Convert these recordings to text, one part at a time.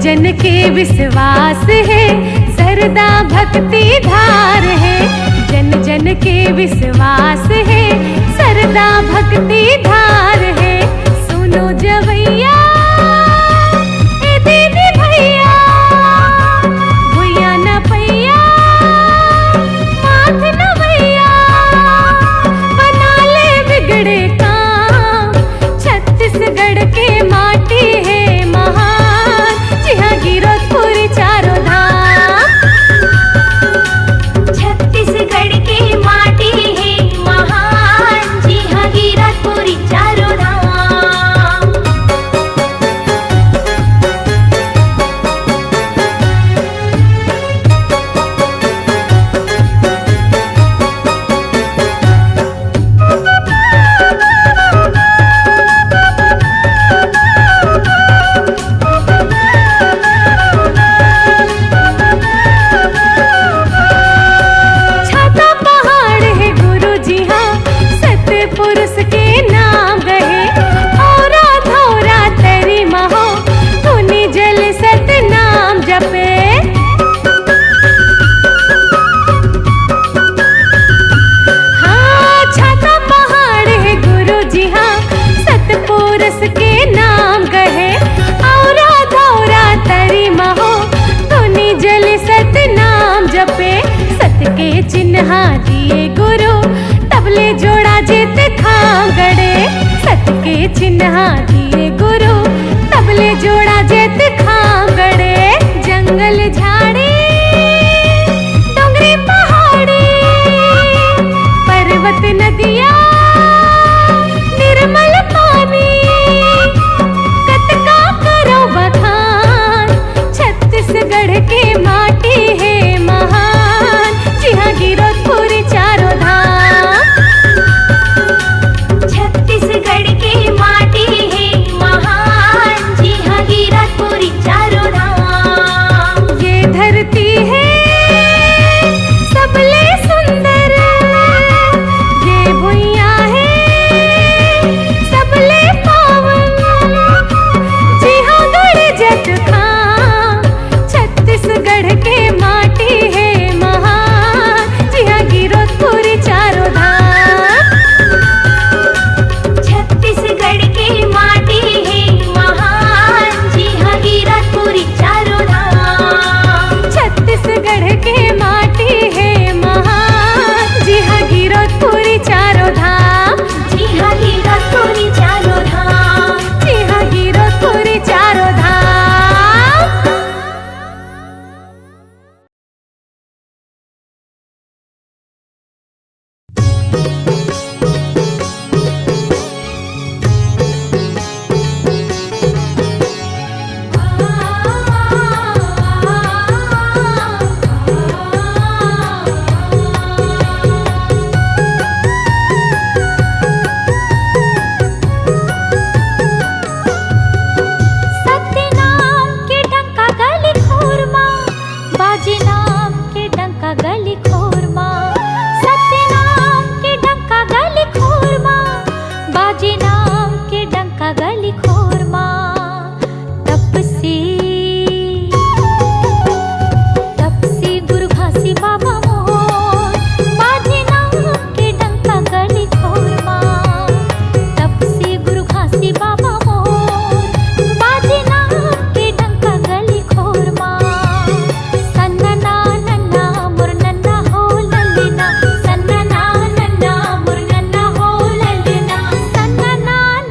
जन के विश्वास है, सरदा भक्ति धार है। जन जन के विश्वास है, सरदा भक्ति धार है। सुनो जवैया ए दीदी भैया, भैया न पैया माथ न भैया, बना ले बिगड़े काम। छत्तीसगढ़ के माटी है महान, जिहाँ गिरौदपुर चारों धाम। छत्तीसगढ़ के माटी है महान, जिहाँ गिरौदपुर चारों धाम। छाता पहाड़ है गुरु जी हाँ, सतपुरुष के नाम गए। औरा धौरा तेरी महो, धुनी जल सत नाम जपे। हाँ छाता पहाड़ है गुरु जी हाँ, सतपुरुष के नाम गए। औरा धौरा तेरी महो, धुनी जल सत नाम जपे। सत के चिन्हा दिए गुरु, तबले जोड़ा जित थाम गड़े। सत के चिन्हा दिए गुरु, तबले जोड़ा जित थाम गड़े। जंगल झाड़ी डोंगरी पहाड़ी, पर्वत नदिया निर्मल पानी, कतका करो बखान। छत्तीसगढ़ के माटी है महान, जिहाँ गिरौदपुर चारों धाम। छत्तीसगढ़ के माटी है महान, जिहाँ गिरौदपुर चारों धाम। ये धरती है सबले सुंदर, ये भुइया है सबले पावन, जिहाँ गढ़ जत खां। छत्तीसगढ़ के माटी है महान, जिहाँ गिरौदपुर चारों धाम। छत्तीसगढ़ के माटी है महान, जिहाँ गिरौदपुर चारों धाम। छत्तीसगढ़ के माटी है महान, जिहाँ गिरौदपुर चारों धाम। जिहाँ गिरौदपुर चारों धाम। जिहाँ गिरौदपुर चारों धाम। सत्यनाम के डंका गली खोरमा, बाजे नाम के डंका गली खोरमा। सत्यनाम के डंका गली खोरमा, बाजे नाम के डंका गली खोरमा। तपसी गुरु घासी बाबा मोर, बाजे नाम के डंका गली खोरमा। तपसी गुरु घासी बाबा मोर, बाजे नाम के डंका गली खोरमा। सन्ना नन्ना मुर नन्ना हो लल्लेना, सन्ना नन्ना मुर नन्ना हो लल्लेना, सन्ना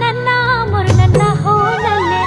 नन्ना मुर नन्ना हो लल्लेना।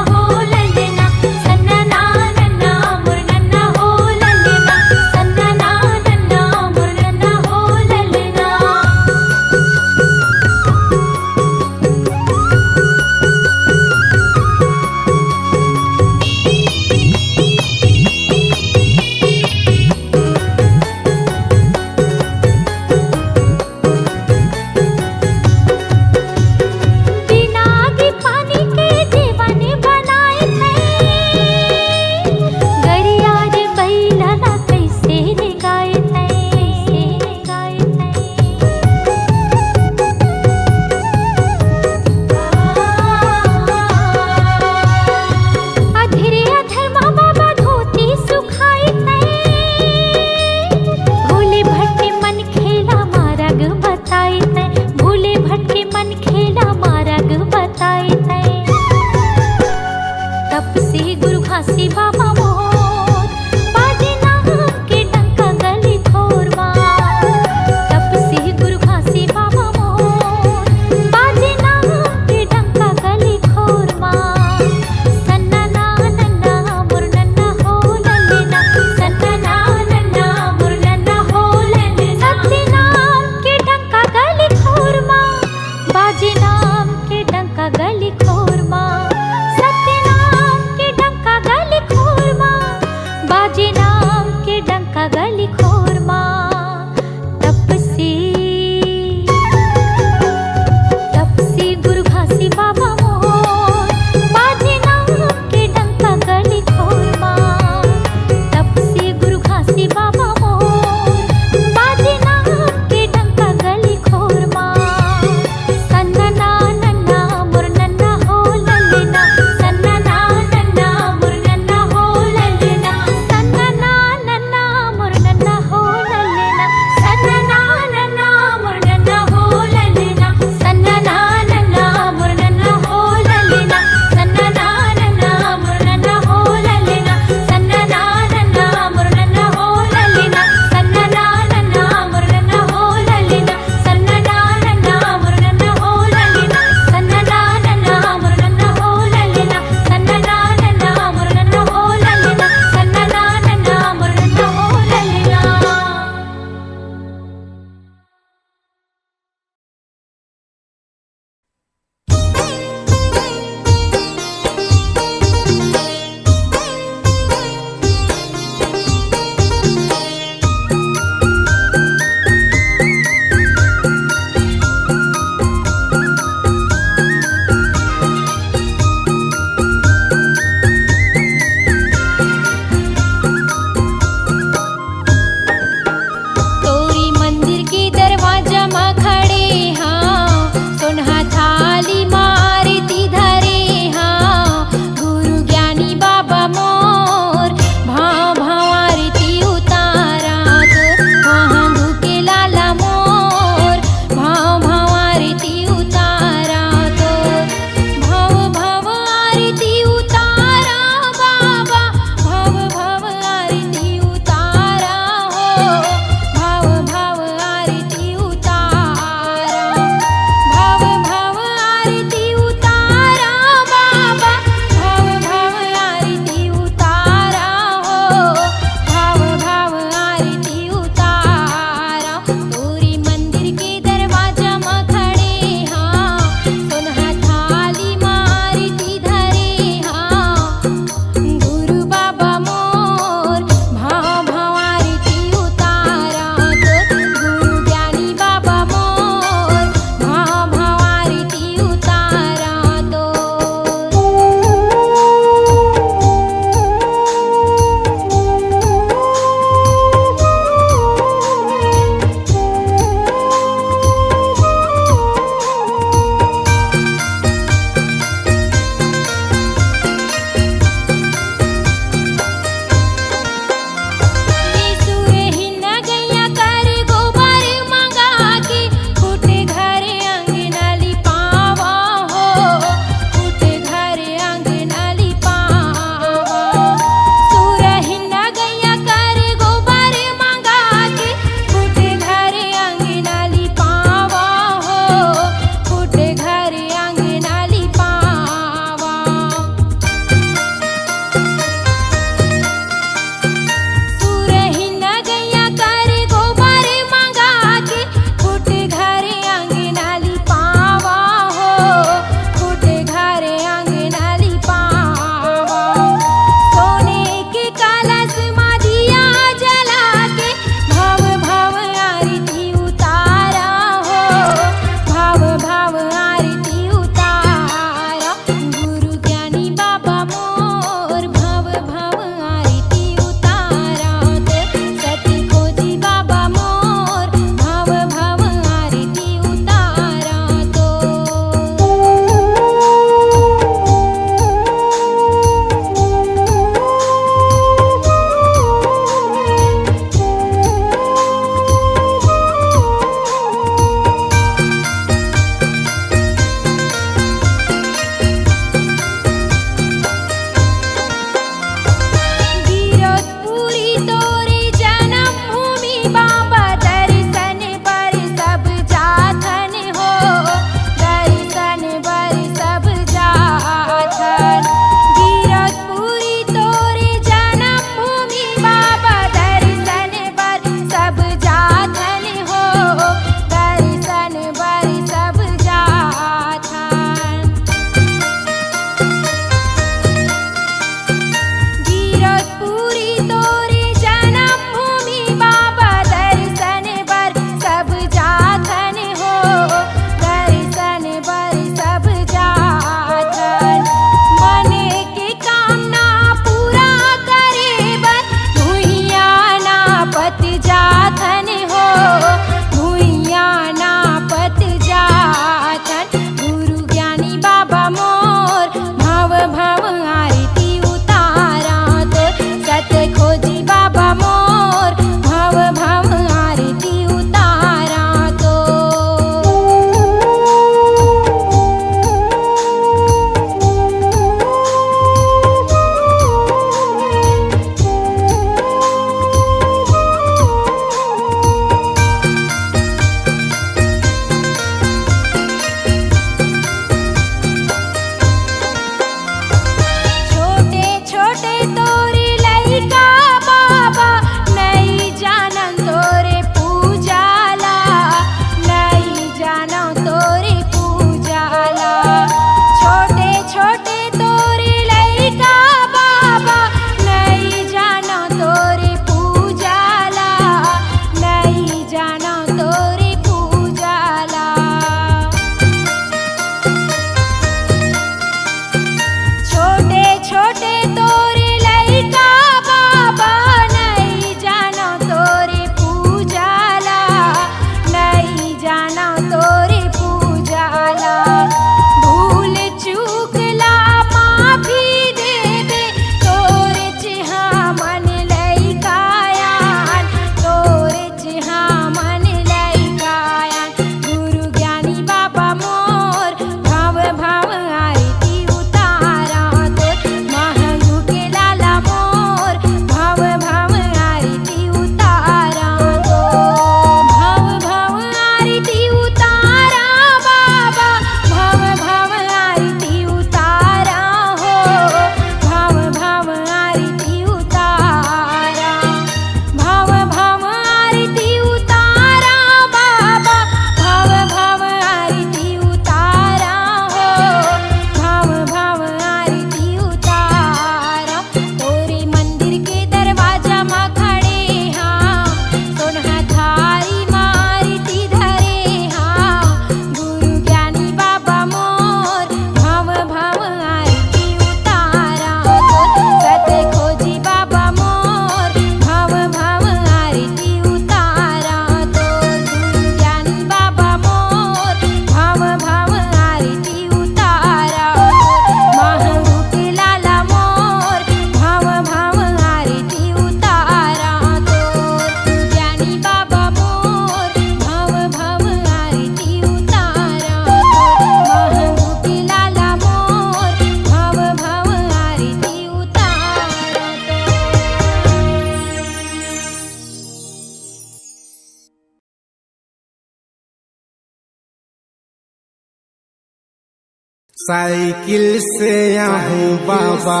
साइकिल से आहूँ बाबा,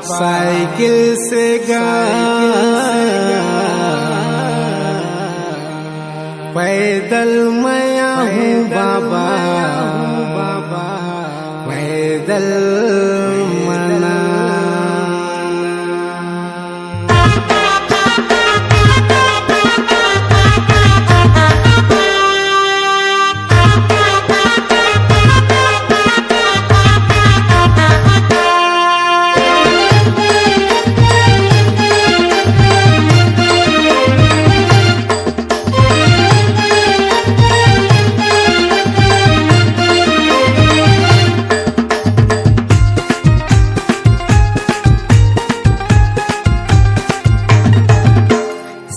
साइकिल से गा, पैदल मैं आहूँ बाबा, पैदल मना।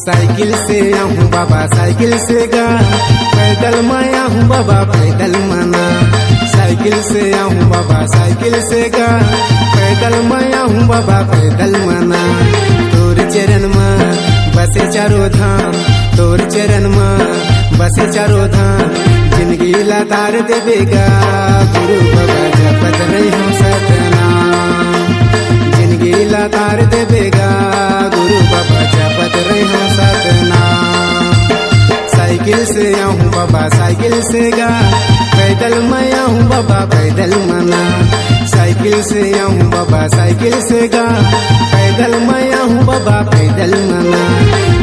साइकिल से आहूँ बाबा, साइकिल से गा, पैदल मैं आहूँ बाबा, पैदल मना। साइकिल से आहूँ बाबा, साइकिल से गा, पैदल मैं आहूँ बाबा, पैदल मना। तोर चरण में बसे चारों धाम, तोर चरण में बसे चारों धाम, जिंदगी लतार देवेगा गुरु बाबा जपत नहीं हूँ सतनाम। जिंदगी लतार देवेगा गुरु बाबा जपत रही हूँ सतनाम। साइकिल से आहूँ बाबा, साइकिल से गा, पैदल मैं आहूँ बाबा, पैदल मना। साइकिल से आहूँ बाबा, साइकिल से गा, पैदल मैं आहूँ बाबा, पैदल मना।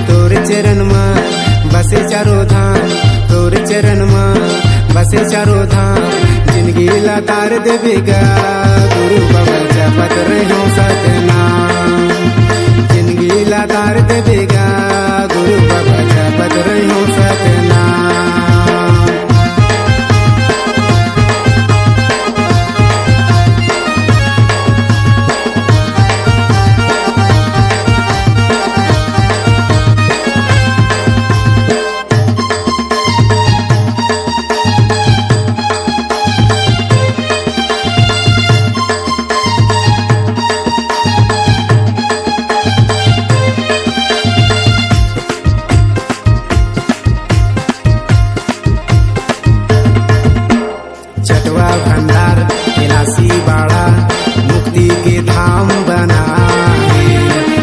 तोर चरण में बसे चारों धाम, तोर चरण में बसे चारों धाम, जिंदगी लतार देवेगा गुरु बाबा जपत रही हूँ सतनाम। जिंदगी लतार देवेगा गुरु बाबा जपत रही हूँ सतनाम। चटवा भंडार कैलाशी बाड़ा मुक्ति के धाम बनाए।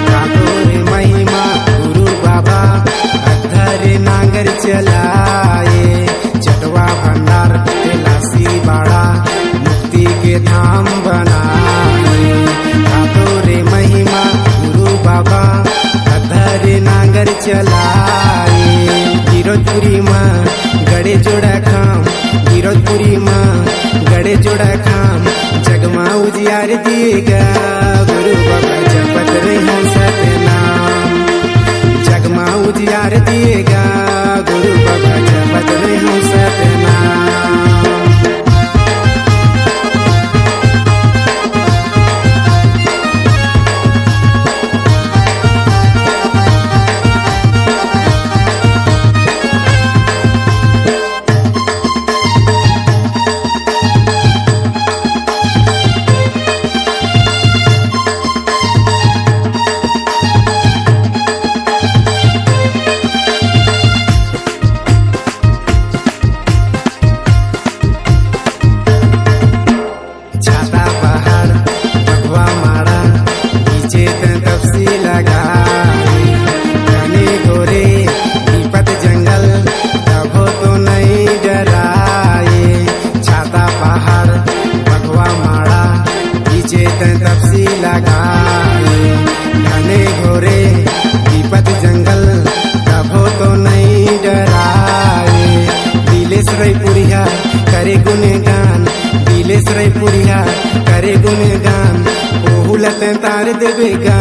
ठाकुर महिमा गुरु बाबा अधर नांगर चलाए। चटवा भंडार कैलाशी बाड़ा मुक्ति के धाम बनाए। ठाकुर महिमा गुरु बाबा अधर नांगर चलाए। गिरधपुरी माँ गड़े जोड़ा खाम, गिरधपुरी माँ गड़े जोड़ा खाम, जगमा उजियार दिएगा गुरु बाबा जपत रही हूँ सतनाम। जगमा उजियार दिएगा गुरु बाबा जपत रही हूँ सतनाम। तपसी लगाए घने घोरे विपत जंगल तभो तो नहीं डराए। दिलेश रैपुरिया करे गुणगान, दिलेश रैपुरिया करे गुणगान, ओहुलत तार देवेगा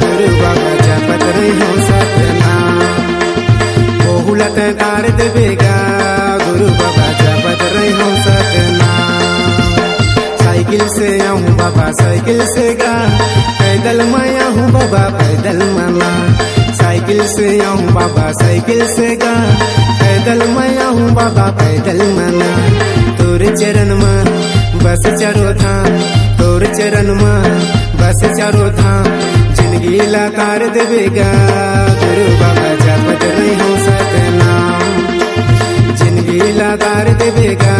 गुरु बाबा जपत रही हूँ सतनाम। ओहुलत तार देवेगा गुरु बाबा जपत रही हूँ सतनाम। साइकिल से आहूँ बाबा, साइकिल से गा, पैदल मैं आहूँ बाबा, पैदल मना। साइकिल से आहूँ बाबा, साइकिल से गा, पैदल मैं आहूँ बाबा, पैदल मना। तोर चरण में बस चारों धाम, तोर चरण में बस चारों धाम, जिंदगी लतार देवेगा गुरु बाबा जपत रही हूँ सतनाम। जिंदगी लतार देवेगा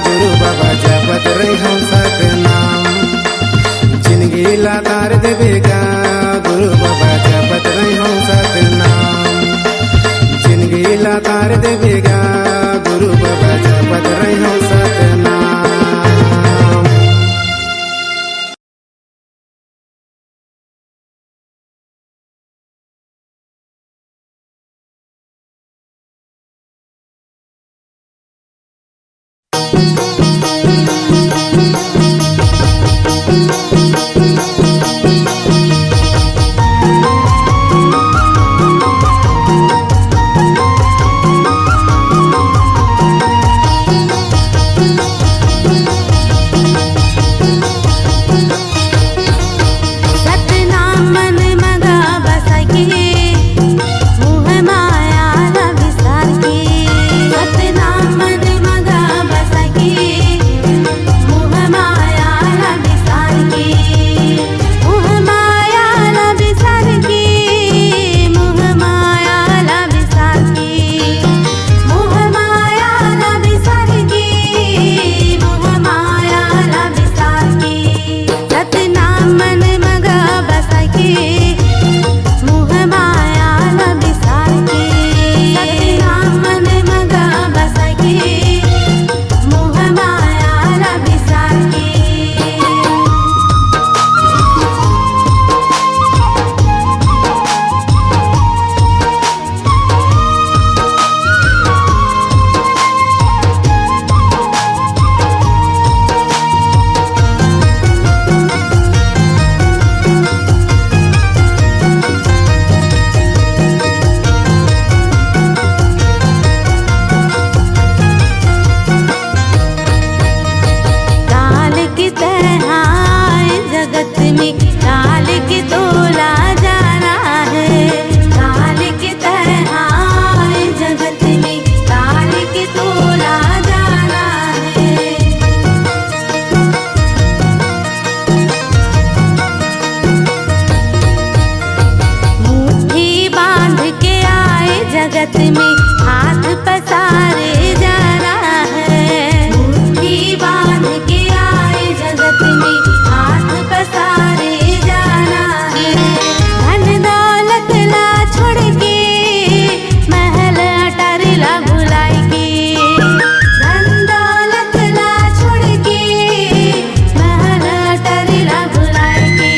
गुरु बाबा जपत तार देवेगा गुरु बाबा जपत रही हो सतनाम। जिंदगी ला तार देवेगा गुरु बाबा जपत रही हो सतनाम। जगत में हाथ पसारे जाना है। मुट्ठी बांध के आए जगत में हाथ पसारे जाना है। धन दौलत ला छोड़ के महल अटारीला भुलाई के। धन दौलत ला छोड़ के महल अटारीला भुलाई के।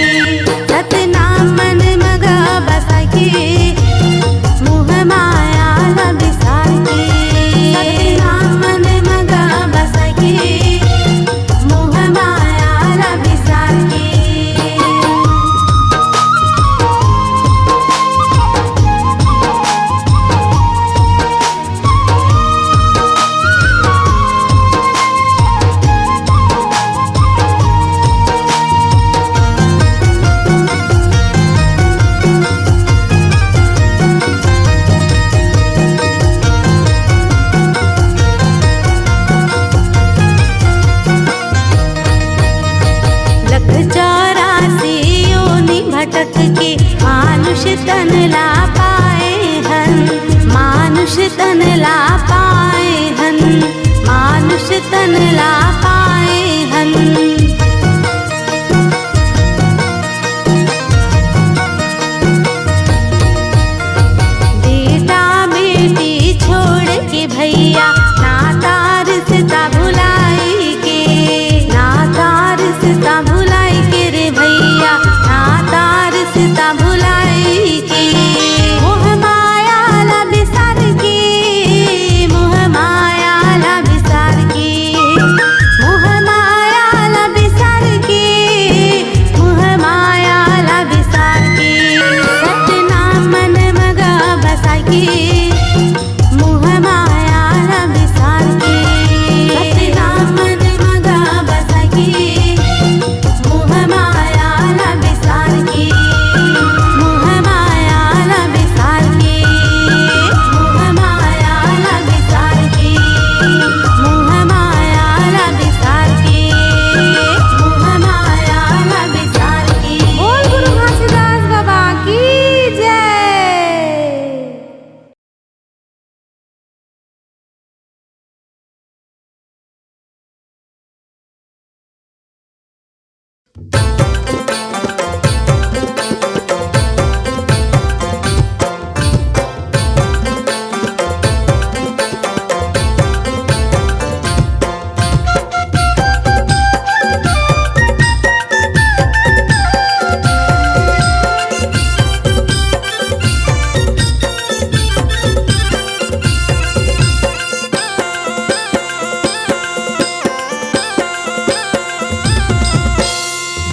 सतनाम मन मगा बसा के माया ला बिसार के। सतनाम मन मगा बसा के मोह माया ला बिसार के। लख 84 योनि भटक के मानुष तन ला पाए हन। मानुष तन ला पाए हन। मानुष तन ला पाए हन। बेटा बेटी छोड़ के भैया नाता रिश्ता भुलाई के। नाता रिश्ता भुलाई के रे भैया नाता रिश्ता भुलाई के।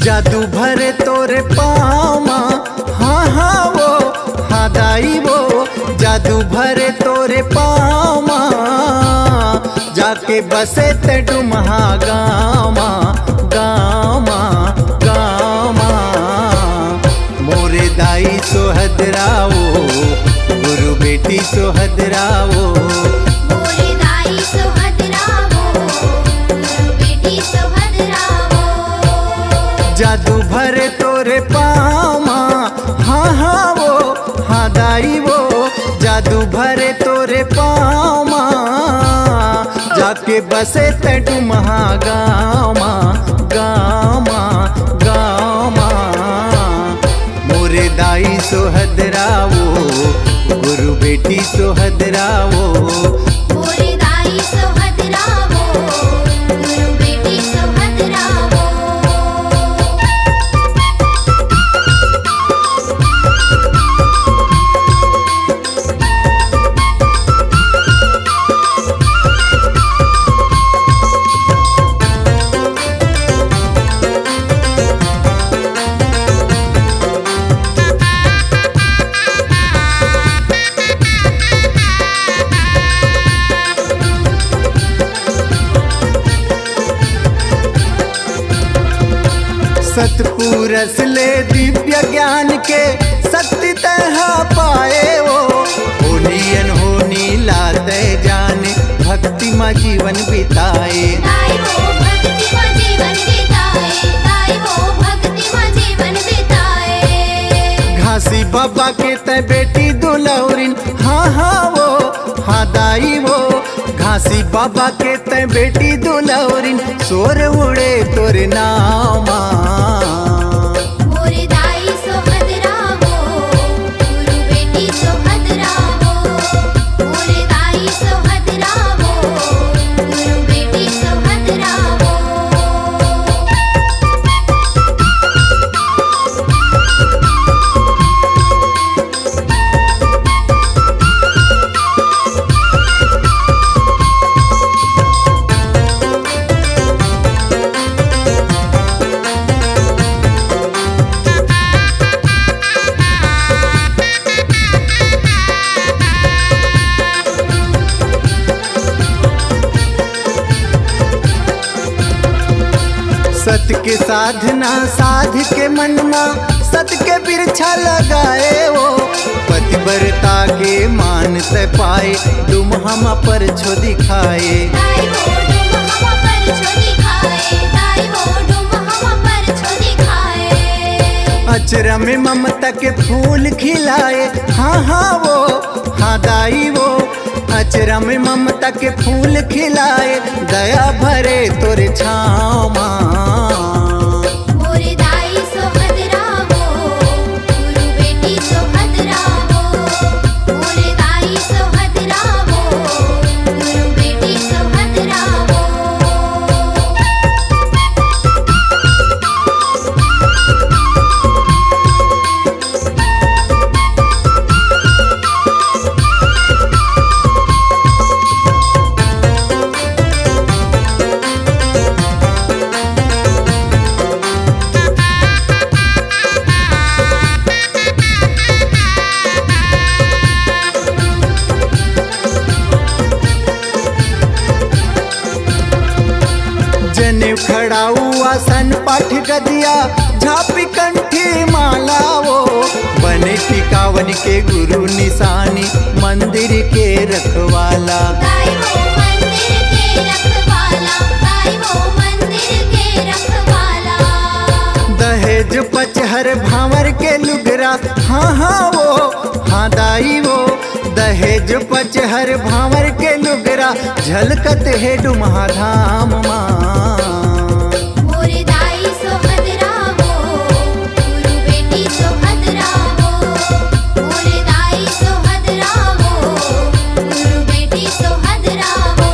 जादू भरे तोरे पामा, हाँ हाँ वो हाँ दाई वो, जादू भरे तोरे पामा, जाके बसे ते डुमहा गामा गामा गामा। मोरे दाई सोहदरावो, गुरु बेटी सोहदरावो, मोरे दाई सोहदरावो, गुरु बेटी सोहदरावो। जादू भरे तोरे पामा, हाँ हाँ वो हाँ दाई वो, जादू भरे तोरे पामा, जाके बसे ते डुमहा गामा गामा गामा। मोरे दाई सोहदरावो, गुरु बेटी सोहदरावो, मोरे दाई सोहदरावो, गुरु बेटी सोहदरावो। सतपुरस ले दिव्य ज्ञान के शक्ति तह पाए वो, होनियन होनी लाते जाने भक्ति में जीवन बिताए। दाई वो भक्ति में जीवन बिताए, दाई वो भक्ति में जीवन बिताए। घासी बाबा के ते बेटी दुलौरिन, हाँ हाँ वो हाँ दाई वो, घासी बाबा के ते बेटी दुलौरिन, सोर उड़े तोरे नामा। मोरे दाई सोहदरावो, गुरु बेटी सोहदरावो, मोरे दाई सोहदरावो, गुरु बेटी सोहदरावो। सत के साधना साध के मनमा, सत के बिरछा लगाए वो, पतिव्रता के मान ते पाए, तुम हम पर छो दिखाए। दाई वो डुम हम पर छो दिखाए, दाई वो डुम हम पर छो दिखाए। अचरा में ममता के फूल खिलाए, हाँ हाँ वो हाँ दाई वो, अचरा में ममता के फूल खिलाए, दया भरे तोरे छामा। मोरे दाई सोहदरावो, गुरु बेटी सोहदरावो, मोरे दाई सोहदरावो, गुरु बेटी सोहदरावो। जनेऊ खड़ा हुआ सन पाठ गदिया, झापी कंठी माला वो, बने टिकावन के गुरु निशानी, मंदिर के रखवाला। दाई वो मंदिर के रखवाला, दाई वो मंदिर के रखवाला। दहेज पचहर भावर के लुगरा, हाँ हाँ वो हाँ दाई वो, दहेज पचहर भावर के लुगरा, झलकत है डुमहा धाम माँ। मोरे दाई सोहदरावो, गुरु बेटी सोहदरावो, मोरे दाई सोहदरावो, गुरु बेटी सोहदरावो।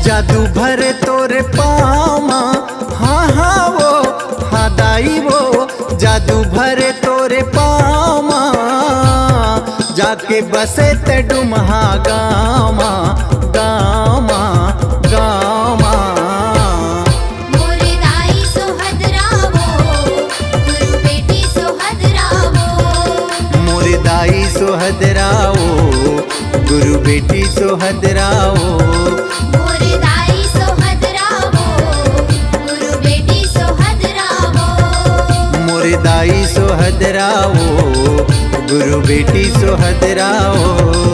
जादू भरे तोरे पामा, हाँ हाँ वो हाँ दाई वो, जादू भरे तोरे पामा, जाके बसे ते डुमहा गामा गामा गामा। मोरे दाई सोहदरावो, दाई सोहदराओ, गुरु बेटी सोहदराओ।